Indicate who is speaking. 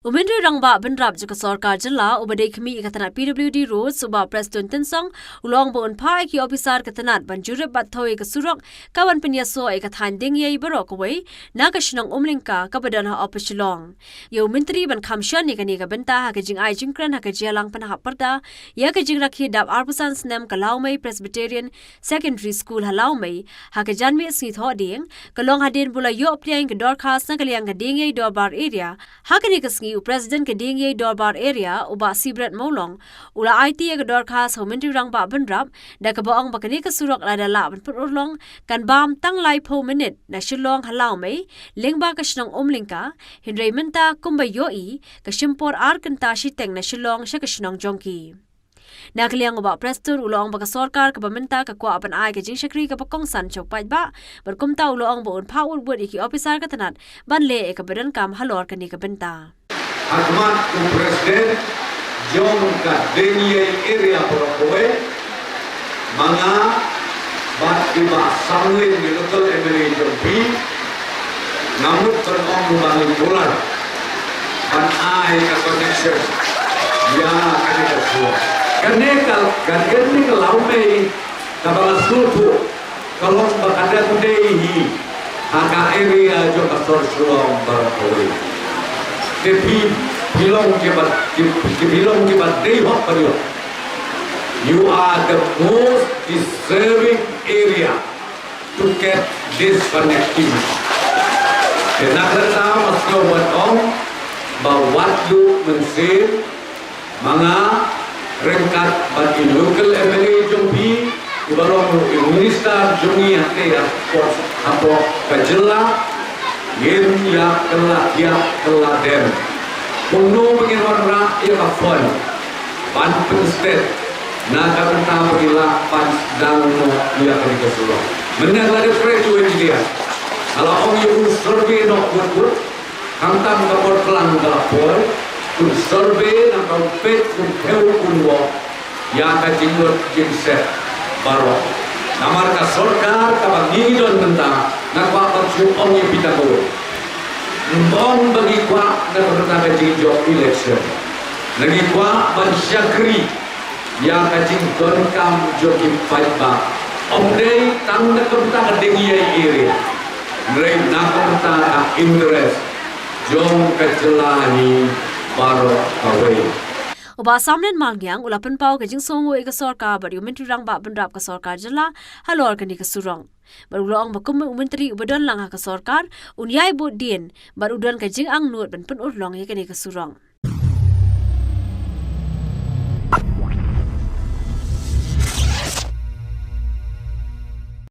Speaker 1: Umendri rangba benrap juga sarkar jela ubadai kami katanat PWD Road subah Preston Tensong ulong bon pai ki officer katanat banjurip bathoi ke surok kawan penyaso ai kathan dengyai barok wei nakashnong umlingka kabadan ha opishilong yo menteri ban khamshan ni kani ka benta ha kajing ai jingkran ha kajialang panah perda ya kajing rakhi dap arpusan snem kalaumai Presbyterian Secondary School halaumai ha kajanmi si thoding kalong hadin bula yo oplyang ke dorkas na kaliang kadingyai dorbar area ha kani kasngi President Kedingyai Dorbar area uba Sibrat Molong ula IT ke dorkas Menteri Rangba benrap da kabaong bakani ke surok lada la ban purulong kan bam tang lai po minute na shilong halau mai lingba ka shnong omlingka Henry Menta kumbayoi ka shimpor ar kanta shiteng na shilong sha ka shnong jongki Nakliang uba Preston ulong baka sarkar ka paminta ka kwa apan ay ka jing shakri ka pakong san chok pait ba berkumta ulong boon paul wood iki officer ka tanat banle e ka badan kam halor ka ni ka benta
Speaker 2: Agmat ku Presiden jom ka dengyai area Porokoe mga bat iba sangin di local MLA Jompi ngamut terong membangun bulan ban ai ka connection ya kaneka suwa kaneka laume kabala sutu kalong bakada kudehi haka area jom ka sorsuang Porokoe Bilong kebat day hot period. You are the most deserving area to get this connectivity. Kenapa masih buat bawa lu mensir mga rengkat bagi local MLA Jompi ibarong minister Jongi hati apa kejela yen ya kelak dem puno bagi orang ya kafon pan state na kabenta bagila pan dang no ya kali kesulo benar lagi fresh dia kalau orang yang survey no good kantam kapor pelang galapor kun survey na kompet kun heu kunwo ya kajingot jinset baro namar ka sarkar ka bagi don benta nakwa konsul ongi pitako Mbong bagi kwa na pertama kajing job election lagi kwa ban syakri ya kajing don kam jogi fight back omdei tang na kapta kadingi area rei na kapta interest jom kajelahi baro kawai
Speaker 1: Uba samnen mangyang ulapan pau kajing songo eka sarkar bari Menteri Rangba benrap ka sarkar jela halor kani ka surong Barulong bakum menteri ubadon lang ha ka sarkar unyai bod din barudon kajing ang nuot ban pen urlong ya kani ka surong